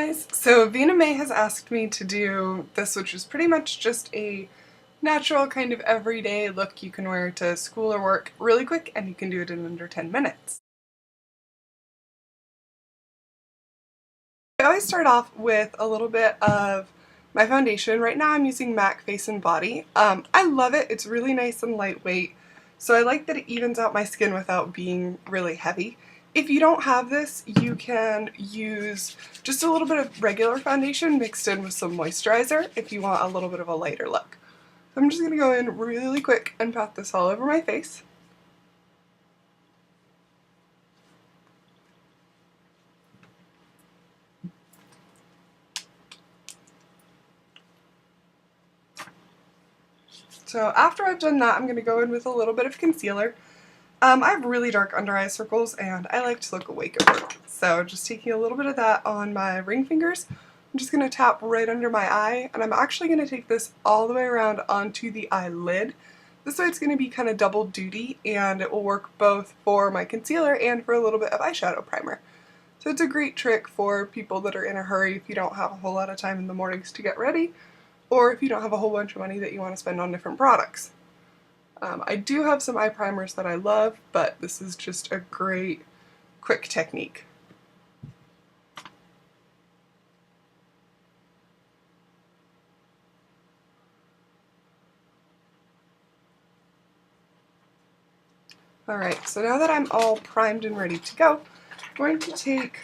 guys, so Vina May has asked me to do this, which is pretty much just a natural kind of everyday look you can wear to school or work really quick, and you can do it in under 10 minutes. I always start off with a little bit of my foundation. Right now I'm using MAC Face and Body. I love it. It's really nice and lightweight, so I like that it evens out my skin without being really heavy. If you don't have this, you can use just a little bit of regular foundation mixed in with some moisturizer if you want a little bit of a lighter look. So I'm just going to go in really quick and pat this all over my face. So after I've done that, I'm going to go in with a little bit of concealer. I have really dark under eye circles and I like to look awake at work. So just taking a little bit of that on my ring fingers, I'm just going to tap right under my eye, and I'm actually going to take this all the way around onto the eyelid. This way it's going to be kind of double duty, and it will work both for my concealer and for a little bit of eyeshadow primer. So it's a great trick for people that are in a hurry if you don't have a whole lot of time in the mornings to get ready, or if you don't have a whole bunch of money that you want to spend on different products. I do have some eye primers that I love, but this is just a great quick technique. Alright, so now that I'm all primed and ready to go, I'm going to take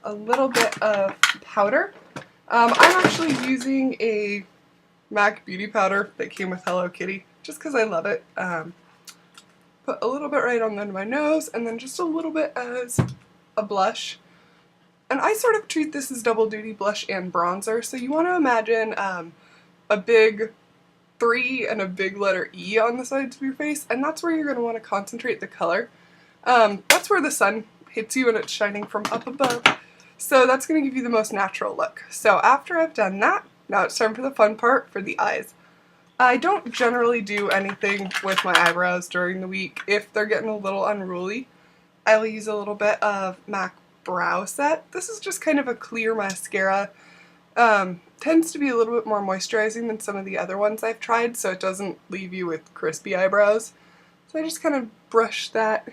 a little bit of powder. I'm actually using a MAC Beauty Powder that came with Hello Kitty, just because I love it. Put a little bit right on the end of my nose, and then just a little bit as a blush. And I sort of treat this as double duty blush and bronzer, so you want to imagine a big 3 and a big letter E on the sides of your face, and that's where you're going to want to concentrate the color. That's where the sun hits you and it's shining from up above, so that's going to give you the most natural look. So after I've done that, now it's time for the fun part, for the eyes. I don't generally do anything with my eyebrows during the week. If they're getting a little unruly, I will use a little bit of MAC Brow Set. This is just kind of a clear mascara. Tends to be a little bit more moisturizing than some of the other ones I've tried, so it doesn't leave you with crispy eyebrows. So I just kind of brush that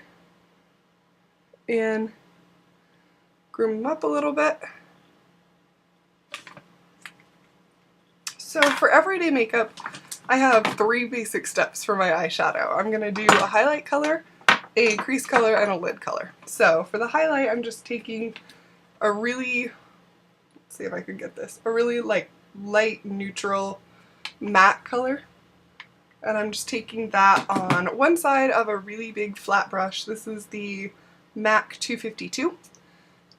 in, groom them up a little bit. So for everyday makeup, I have 3 basic steps for my eyeshadow. I'm going to do a highlight color, a crease color, and a lid color. So for the highlight, I'm just taking a really, let's see if I can get this, a really like light neutral matte color. And I'm just taking that on one side of a really big flat brush. This is the MAC 252.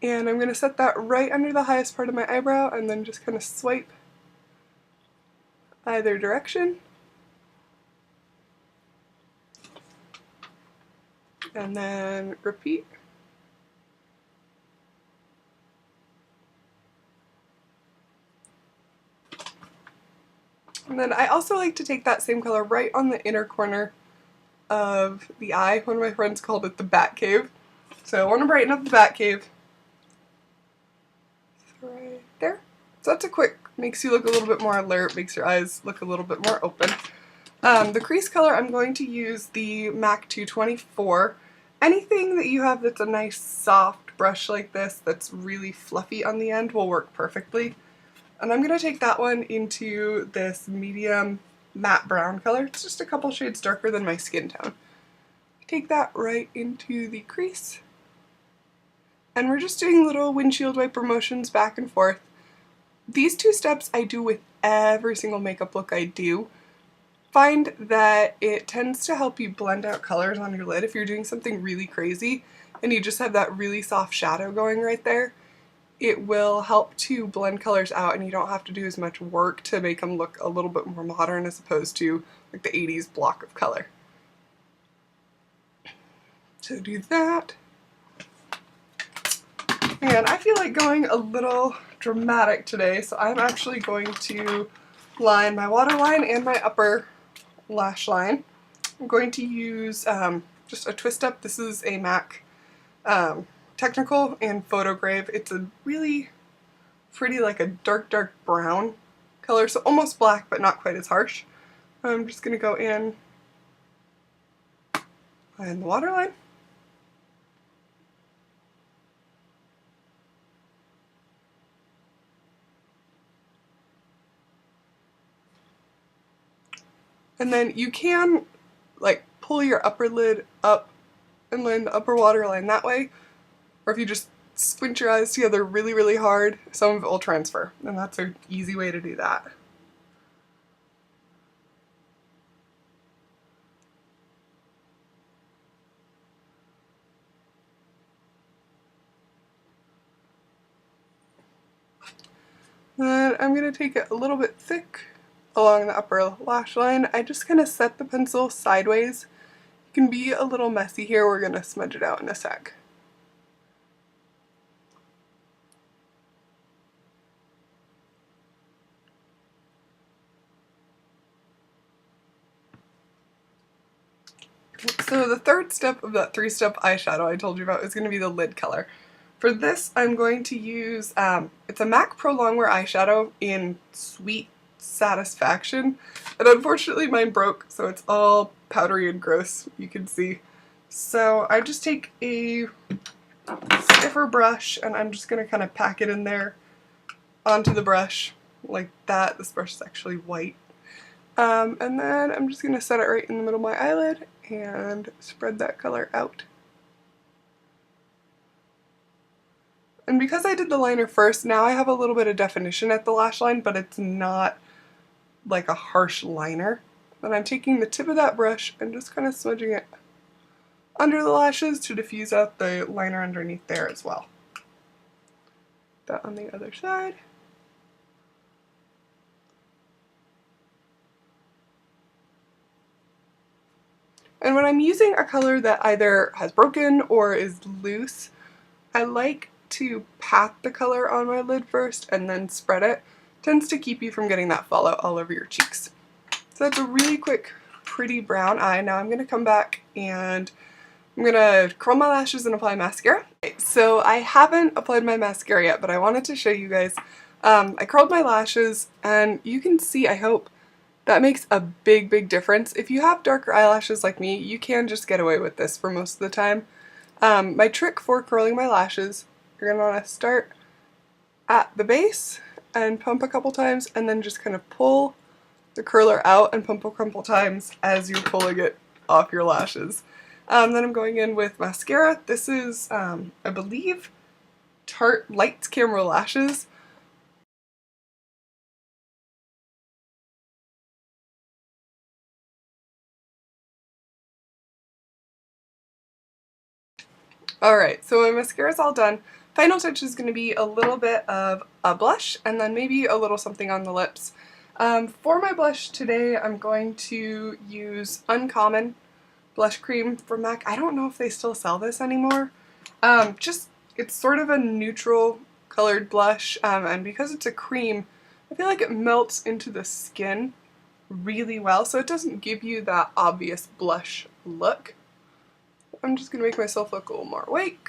And I'm going to set that right under the highest part of my eyebrow and then just kind of swipe either direction. And then repeat. And then I also like to take that same color right on the inner corner of the eye. One of my friends called it the bat cave. So I want to brighten up the bat cave. Right there. So that's a quick, makes you look a little bit more alert, makes your eyes look a little bit more open. The crease color, I'm going to use the MAC 224. Anything that you have that's a nice soft brush like this that's really fluffy on the end will work perfectly. And I'm going to take that one into this medium matte brown color. It's just a couple shades darker than my skin tone. Take that right into the crease. And we're just doing little windshield wiper motions back and forth. These 2 steps I do with every single makeup look I do. Find that it tends to help you blend out colors on your lid if you're doing something really crazy and you just have that really soft shadow going right there. It will help to blend colors out and you don't have to do as much work to make them look a little bit more modern as opposed to like the 80s block of color. So do that. And I feel like going a little dramatic today, so I'm actually going to line my waterline and my upper lash line. I'm going to use just a twist up. This is a MAC Technakohl and Photograuve. It's a really pretty, like a dark brown color, so almost black but not quite as harsh. I'm just going to go in the waterline. And then you can like pull your upper lid up and line the upper waterline that way, or if you just squint your eyes together really hard, some of it will transfer, and that's an easy way to do that. Then I'm going to take it a little bit thick along the upper lash line. I just kind of set the pencil sideways. It can be a little messy here. We're going to smudge it out in a sec. So the third step of that three-step eyeshadow I told you about is going to be the lid color. For this, I'm going to use, it's a MAC Pro Longwear eyeshadow in Sweet Satisfaction, and unfortunately mine broke, so it's all powdery and gross, you can see. So I just take a stiffer brush, and I'm just going to kind of pack it in there onto the brush like that. This brush is actually white. And then I'm just going to set it right in the middle of my eyelid and spread that color out. And because I did the liner first, now I have a little bit of definition at the lash line, but it's not like a harsh liner. And I'm taking the tip of that brush and just kind of smudging it under the lashes to diffuse out the liner underneath there as well. That on the other side. And when I'm using a color that either has broken or is loose, I like to pat the color on my lid first and then spread it. Tends to keep you from getting that fallout all over your cheeks. So that's a really quick, pretty brown eye. Now I'm going to come back and I'm going to curl my lashes and apply mascara. Okay, so I haven't applied my mascara yet, but I wanted to show you guys. I curled my lashes and you can see, I hope, that makes a big difference. If you have darker eyelashes like me, you can just get away with this for most of the time. My trick for curling my lashes, you're going to want to start at the base and pump a couple times, and then just kind of pull the curler out and pump a couple times as you're pulling it off your lashes. Then I'm going in with mascara. This is, I believe, Tarte Lights Camera Lashes. Alright, so my mascara's all done. Final touch is going to be a little bit of a blush and then maybe a little something on the lips. For my blush today, I'm going to use Uncommon Blushcreme from MAC. I don't know if they still sell this anymore. It's sort of a neutral colored blush, and because it's a cream, I feel like it melts into the skin really well, so it doesn't give you that obvious blush look. I'm just going to make myself look a little more awake.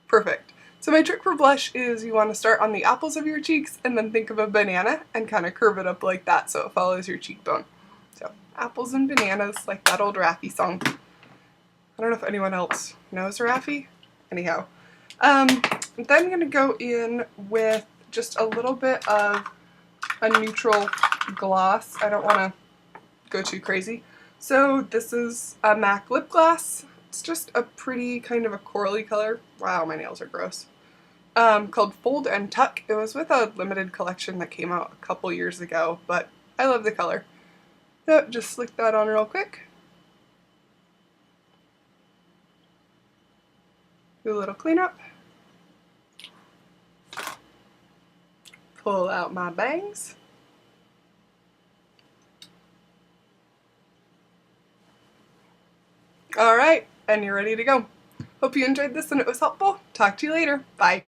Perfect. So my trick for blush is you want to start on the apples of your cheeks and then think of a banana and kind of curve it up like that so it follows your cheekbone. So apples and bananas, like that old Raffi song. I don't know if anyone else knows Raffi. Anyhow. Then I'm going to go in with just a little bit of a neutral gloss. I don't want to go too crazy. So this is a MAC lip gloss. It's just a pretty kind of a corally color. Wow, my nails are gross. Called Fold and Tuck. It was with a limited collection that came out a couple years ago, but I love the color. So just slick that on real quick. Do a little cleanup. Pull out my bangs. Alright, and you're ready to go. Hope you enjoyed this and it was helpful. Talk to you later. Bye.